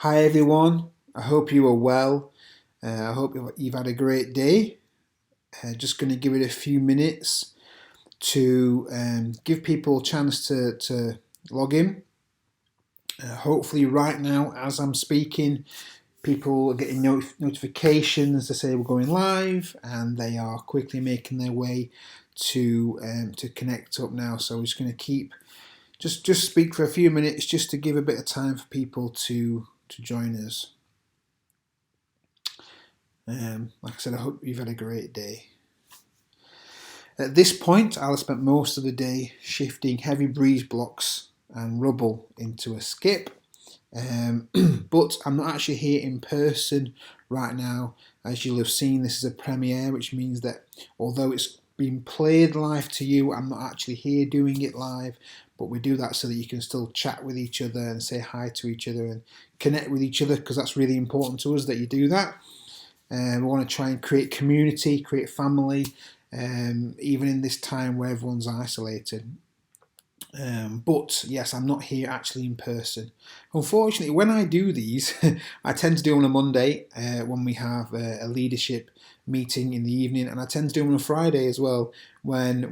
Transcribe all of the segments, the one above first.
Hi everyone, I hope you are well. I hope you've had a great day. Just going to give it a few minutes to give people a chance to log in. Hopefully, right now, as I'm speaking, people are getting notifications to say we're going live, and they are quickly making their way to connect up now. So we're just going to keep just speak for a few minutes just to give a bit of time for people to join us. Like I said, I hope you've had a great day. At this point, I'll have spent most of the day shifting heavy breeze blocks and rubble into a skip. But I'm not actually here in person right now. As you'll have seen, this is a premiere, which means that although it's being played live to you, I'm not actually here doing it live. But we do that so that you can still chat with each other and say hi to each other and connect with each other, because that's really important to us that you do that. We want to try and create community, create family, even in this time where everyone's isolated. But yes, I'm not here actually in person. Unfortunately, when I do these, I tend to do them on a Monday when we have a leadership meeting in the evening, and I tend to do them on a Friday as well when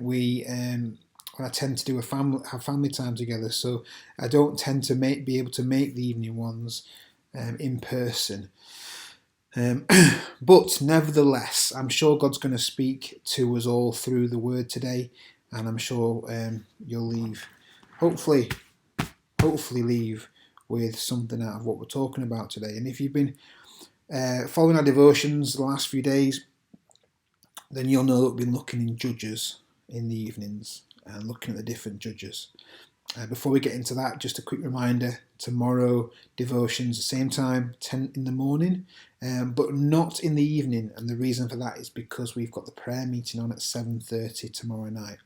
I tend to do have family time together. So I don't tend to be able to make the evening ones in person. But nevertheless, I'm sure God's going to speak to us all through the word today, and I'm sure you'll leave, hopefully leave with something out of what we're talking about today. And if you've been following our devotions the last few days, then you'll know that we've been looking in Judges in the evenings and looking at the different judges. Before we get into that, just a quick reminder, tomorrow devotions the same time, 10 in the morning, but not in the evening, and the reason for that is because we've got the prayer meeting on at 7:30 tomorrow night.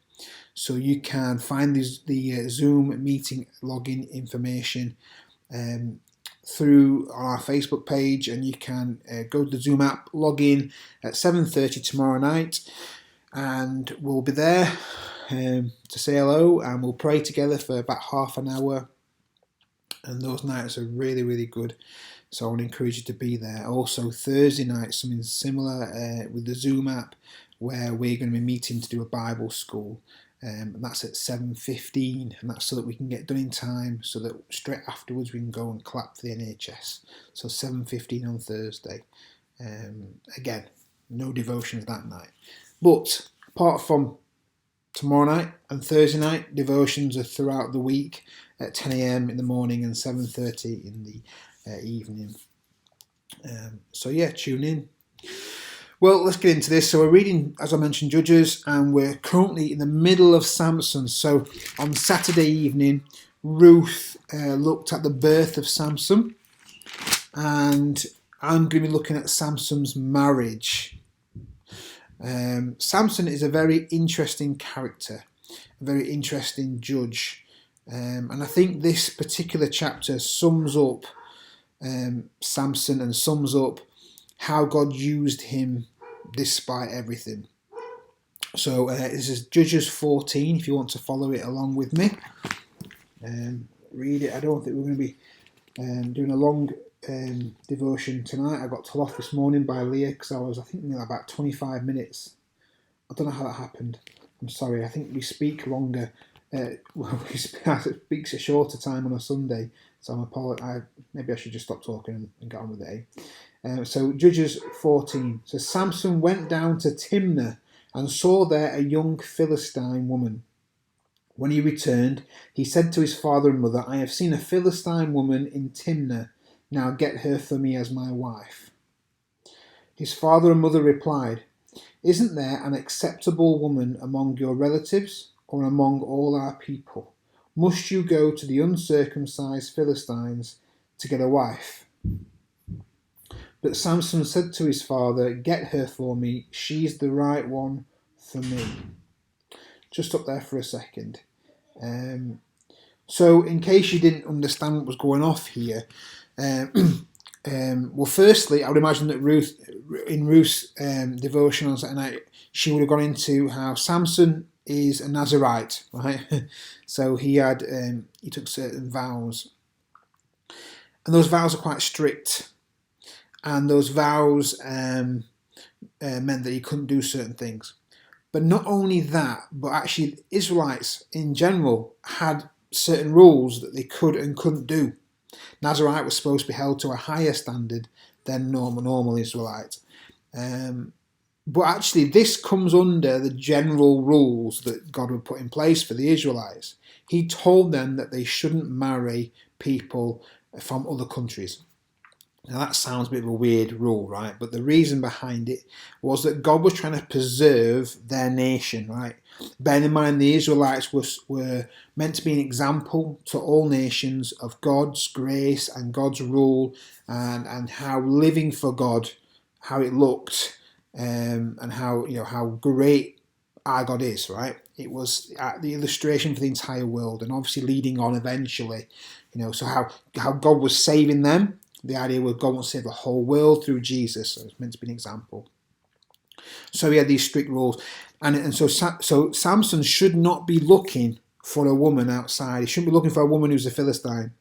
So you can find the Zoom meeting login information through our Facebook page, and you can go to the Zoom app, log in at 7:30 tomorrow night, and we'll be there to say hello, and we'll pray together for about half an hour. And those nights are really, really good. So I want to encourage you to be there. Also, Thursday night, something similar with the Zoom app, where we're going to be meeting to do a Bible school. And that's at 7:15, and that's so that we can get done in time, so that straight afterwards we can go and clap for the NHS. So 7:15 on Thursday. Again, no devotions that night. But apart from tomorrow night and Thursday night, devotions are throughout the week at 10 a.m. in the morning and 7:30 in the evening. So yeah, tune in. Well, let's get into this. So we're reading, as I mentioned, Judges, and we're currently in the middle of Samson. So on Saturday evening, Ruth looked at the birth of Samson, and I'm going to be looking at Samson's marriage. Samson is a very interesting character, a very interesting judge, and I think this particular chapter sums up Samson and sums up how God used him despite everything. So this is Judges 14, if you want to follow it along with me. Read it. I don't think we're going to be doing a long devotion tonight. I got told off this morning by Leah because I think about 25 minutes. I don't know how that happened. I'm sorry. I think we speak longer. We speak a shorter time on a Sunday. So maybe I should just stop talking and get on with it. So Judges 14. So Samson went down to Timnah and saw there a young Philistine woman. When he returned, he said to his father and mother, "I have seen a Philistine woman in Timnah. Now get her for me as my wife." His father and mother replied, "Isn't there an acceptable woman among your relatives or among all our people? Must you go to the uncircumcised Philistines to get a wife?" But Samson said to his father, "Get her for me. She's the right one for me." Just up there for a second. So in case you didn't understand what was going off here, well, firstly, I would imagine that in Ruth's devotion on Saturday night, she would have gone into how Samson is a Nazirite, right? So he took certain vows. And those vows are quite strict. And those vows meant that he couldn't do certain things. But not only that, but actually Israelites in general had certain rules that they could and couldn't do. Nazarite was supposed to be held to a higher standard than normal Israelites. But actually this comes under the general rules that God would put in place for the Israelites. He told them that they shouldn't marry people from other countries. Now that sounds a bit of a weird rule, right? But the reason behind it was that God was trying to preserve their nation, right? Bearing in mind the Israelites were meant to be an example to all nations of God's grace and God's rule and how living for God, how it looked, and how great our God is, right? It was the illustration for the entire world, and obviously leading on eventually, so how God was saving them. The idea was God wants to save the whole world through Jesus, so it's meant to be an example. So he had these strict rules, and so Samson should not be looking for a woman outside. He shouldn't be looking for a woman who's a Philistine.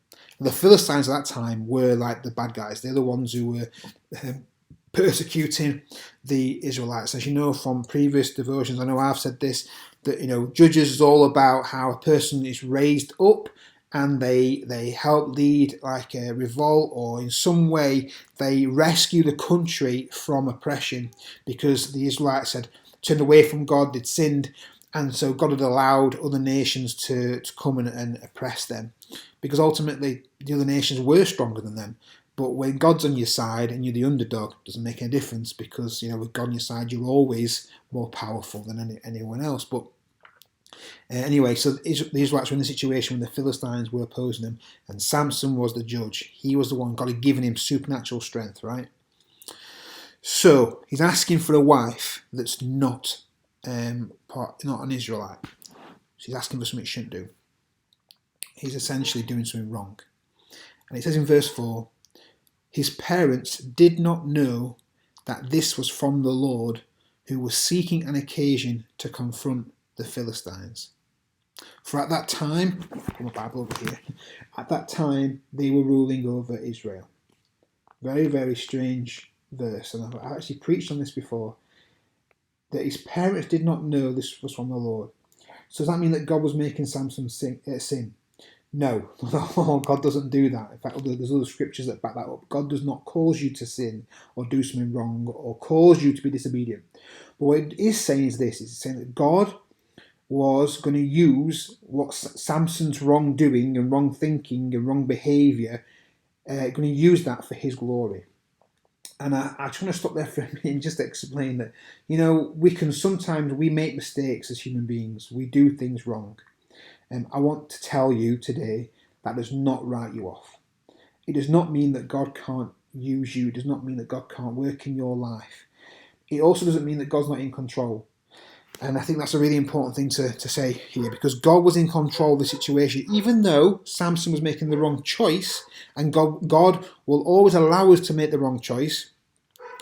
The Philistines at that time were like the bad guys. They're the ones who were persecuting the Israelites. As you know from previous devotions, I know I've said this, that Judges is all about how a person is raised up and they help lead like a revolt, or in some way they rescue the country from oppression, because the Israelites had turned away from God, they'd sinned, and so God had allowed other nations to come and oppress them, because ultimately the other nations were stronger than them. But when God's on your side and you're the underdog, it doesn't make any difference, because with God on your side you're always more powerful than anyone else. But anyway, so the Israelites were in the situation when the Philistines were opposing them, and Samson was the judge. He was the one God had given him supernatural strength, right? So he's asking for a wife that's not an Israelite. So he's asking for something he shouldn't do. He's essentially doing something wrong. And it says in verse 4, his parents did not know that this was from the Lord, who was seeking an occasion to confront the Philistines. For at that time, I've got my Bible over here, at that time they were ruling over Israel. Very, very strange verse, and I've actually preached on this before, that his parents did not know this was from the Lord. So does that mean that God was making Samson sin? No, God doesn't do that. In fact, there's other scriptures that back that up. God does not cause you to sin or do something wrong or cause you to be disobedient. But what it is saying is this, it's saying that God was going to use what Samson's wrongdoing and wrong thinking and wrong behaviour, going to use that for his glory. And I just want to stop there for a minute and just explain that, we make mistakes as human beings. We do things wrong. I want to tell you today that does not write you off. It does not mean that God can't use you. It does not mean that God can't work in your life. It also doesn't mean that God's not in control. And I think that's a really important thing to say here, because God was in control of the situation, even though Samson was making the wrong choice, and God will always allow us to make the wrong choice.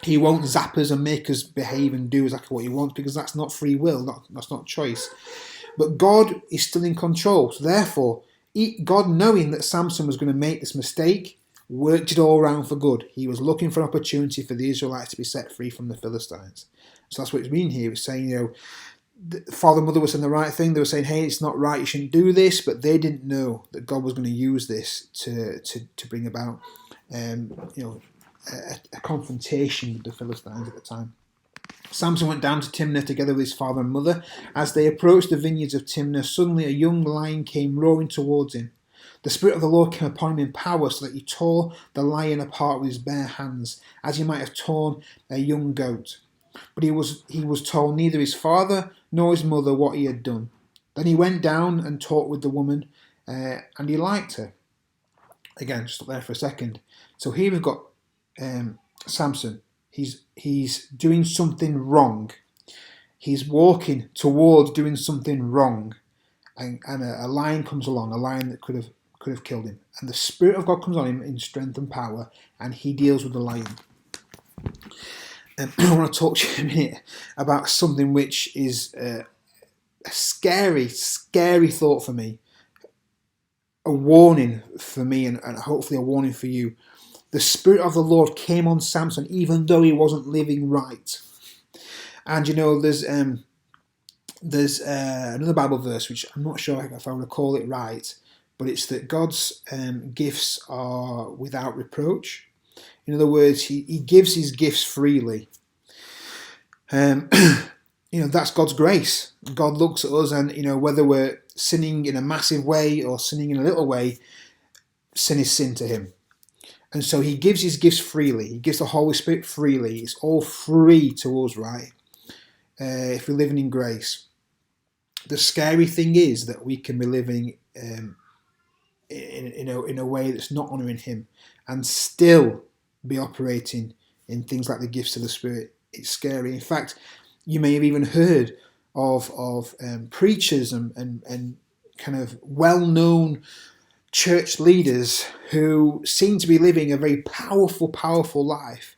He won't zap us and make us behave and do exactly what he wants, because that's not free will, that's not choice. But God is still in control. So therefore, God, knowing that Samson was going to make this mistake, worked it all around for good. He was looking for an opportunity for the Israelites to be set free from the Philistines. So that's what it's mean here. It's saying, father and mother were saying the right thing. They were saying, hey, it's not right, you shouldn't do this. But they didn't know that God was going to use this to bring about a confrontation with the Philistines at the time. Samson went down to Timnah together with his father and mother. As they approached the vineyards of Timnah, suddenly a young lion came roaring towards him. The Spirit of the Lord came upon him in power, so that he tore the lion apart with his bare hands, as he might have torn a young goat. But he was told neither his father nor his mother what he had done. Then he went down and talked with the woman, and he liked her. Again, stop there for a second. So here we've got Samson. He's doing something wrong. He's walking towards doing something wrong, and a lion comes along, a lion that could have killed him. And the Spirit of God comes on him in strength and power, and he deals with the lion. I want to talk to you a minute about something which is a scary, scary thought for me. a warning for me and hopefully a warning for you. The Spirit of the Lord came on Samson even though he wasn't living right. And there's another Bible verse which I'm not sure if I recall it right, but it's that God's gifts are without reproach. In other words, he gives his gifts freely. That's God's grace. God looks at us and, whether we're sinning in a massive way or sinning in a little way, sin is sin to him. And so he gives his gifts freely. He gives the Holy Spirit freely. It's all free to us, right? If we're living in grace. The scary thing is that we can be living in a way that's not honouring him and still be operating in things like the gifts of the Spirit. It's scary. In fact, you may have even heard of preachers and kind of well-known church leaders who seem to be living a very powerful life,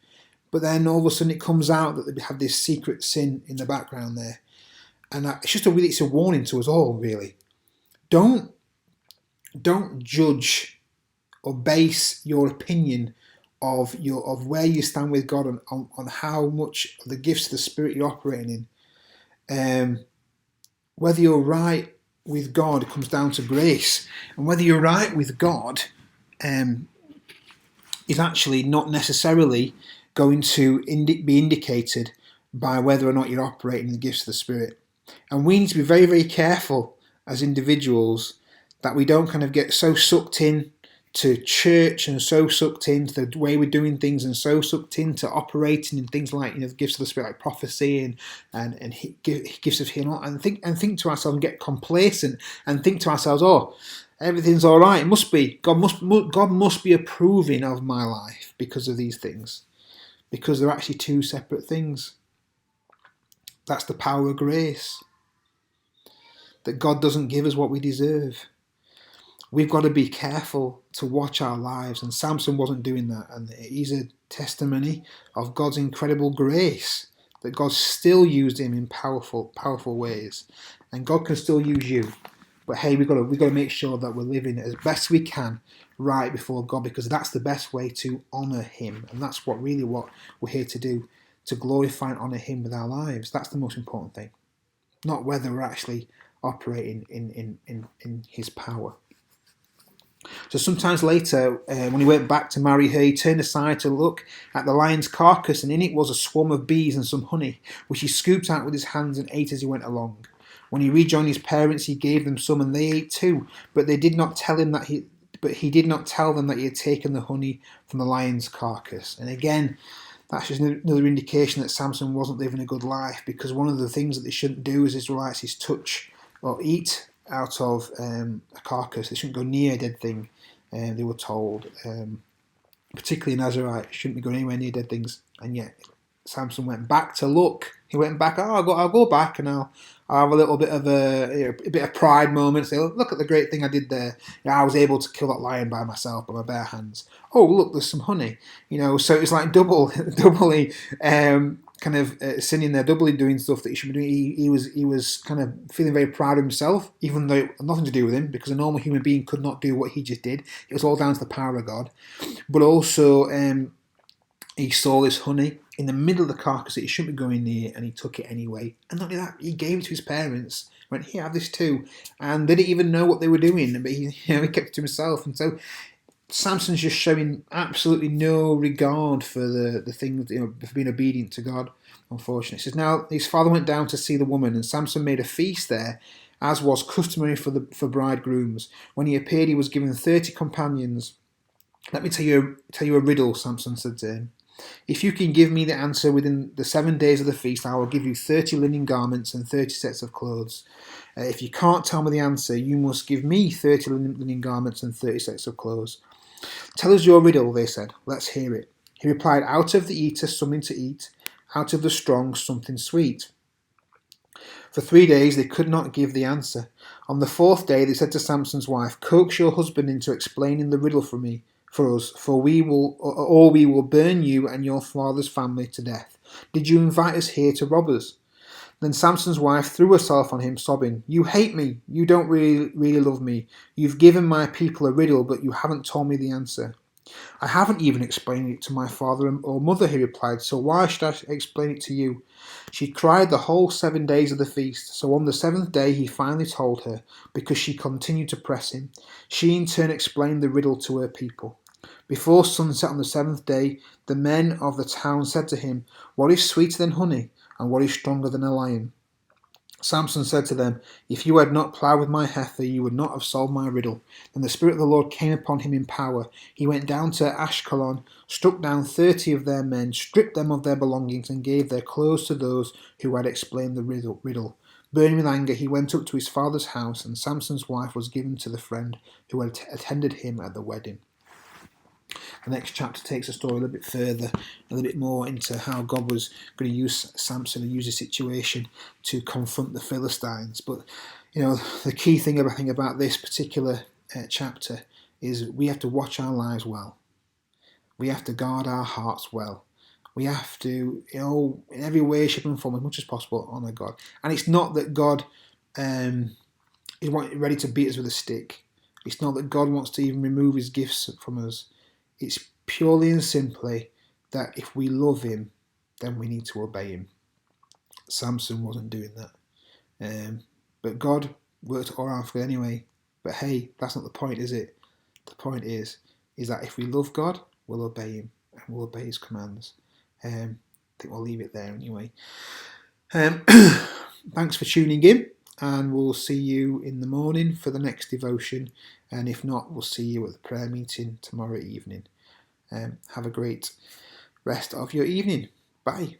but then all of a sudden it comes out that they have this secret sin in the background there. And it's a warning to us all, really. Don't judge or base your opinion of where you stand with God on how much of the gifts of the Spirit you're operating in. Whether you're right with God comes down to grace, and whether you're right with God is actually not necessarily going to be indicated by whether or not you're operating in the gifts of the Spirit. And we need to be very, very careful as individuals that we don't kind of get so sucked in to church and so sucked into the way we're doing things and so sucked into operating in things like the gifts of the Spirit, like prophecy and gifts of healing, and think to ourselves and get complacent and think to ourselves, oh, everything's all right. It must be God must be approving of my life because of these things, because they're actually two separate things. That's the power of grace. That God doesn't give us what we deserve. We've got to be careful to watch our lives, and Samson wasn't doing that, and he's a testimony of God's incredible grace, that God still used him in powerful ways, and God can still use you. But hey, we've got to make sure that we're living as best we can right before God, because that's the best way to honour him, and that's what we're here to do, to glorify and honour him with our lives. That's the most important thing, not whether we're actually operating in his power. So sometimes later, when he went back to marry her, he turned aside to look at the lion's carcass, and in it was a swarm of bees and some honey, which he scooped out with his hands and ate as he went along. When he rejoined his parents, he gave them some, and they ate too. But he did not tell them that he had taken the honey from the lion's carcass. And again, that's just another indication that Samson wasn't living a good life, because one of the things that they shouldn't do as Israelites is touch or eat out of a carcass. They shouldn't go near a dead thing, they were told. Particularly in Nazarite, shouldn't be going anywhere near dead things. And yet Samson went back to look. He went back, I'll go back and I'll have a little bit of a bit of pride moment. Say, look at the great thing I did there. I was able to kill that lion by myself, by my bare hands. Oh, look, there's some honey. So it's like doubly kind of sinning there, doubly doing stuff that he should be doing. He was kind of feeling very proud of himself, even though it had nothing to do with him, because a normal human being could not do what he just did. It was all down to the power of God. But also, he saw this honey in the middle of the carcass that he shouldn't be going near, and he took it anyway. And not only that, he gave it to his parents. Went, here, have this too. And they didn't even know what they were doing, but he kept it to himself. And so Samson's just showing absolutely no regard for the things, for being obedient to God, unfortunately. It says, now his father went down to see the woman, and Samson made a feast there, as was customary for bridegrooms. When he appeared, he was given 30 companions. Let me tell you a riddle, Samson said to him. If you can give me the answer within the 7 days of the feast, I will give you 30 linen garments and 30 sets of clothes. If you can't tell me the answer, you must give me 30 linen garments and 30 sets of clothes. Tell us your riddle, they said. Let's hear it. He replied, out of the eater, something to eat. Out of the strong, something sweet. For 3 days they could not give the answer. On the 4th day they said to Samson's wife, coax your husband into explaining the riddle for us, for we will burn you and your father's family to death. Did you invite us here to rob us? Then Samson's wife threw herself on him, sobbing, "You hate me. You don't really love me. You've given my people a riddle, but you haven't told me the answer." "I haven't even explained it to my father or mother," he replied, "so why should I explain it to you?" She cried the whole 7 days of the feast, so on the seventh day he finally told her, because she continued to press him. She in turn explained the riddle to her people. Before sunset on the seventh day, the men of the town said to him, "What is sweeter than honey, and what is stronger than a lion?" Samson said to them, "If you had not ploughed with my heifer, you would not have solved my riddle." Then the Spirit of the Lord came upon him in power. He went down to Ashkelon, struck down 30 of their men, stripped them of their belongings, and gave their clothes to those who had explained the riddle. Burning with anger, he went up to his father's house, and Samson's wife was given to the friend who had attended him at the wedding. The next chapter takes the story a little bit further, a little bit more into how God was going to use Samson and use the situation to confront the Philistines. But the key thing I think about this particular chapter is we have to watch our lives well. We have to guard our hearts well. We have to, in every way, shape, and form, as much as possible, honour God. And it's not that God is ready to beat us with a stick. It's not that God wants to even remove his gifts from us. It's purely and simply that if we love him, then we need to obey him. Samson wasn't doing that. But God worked all around for it anyway. But hey, that's not the point, is it? The point is that if we love God, we'll obey him and we'll obey his commands. I think we'll leave it there anyway. Thanks for tuning in, and we'll see you in the morning for the next devotion. And if not, we'll see you at the prayer meeting tomorrow evening. Have a great rest of your evening. Bye.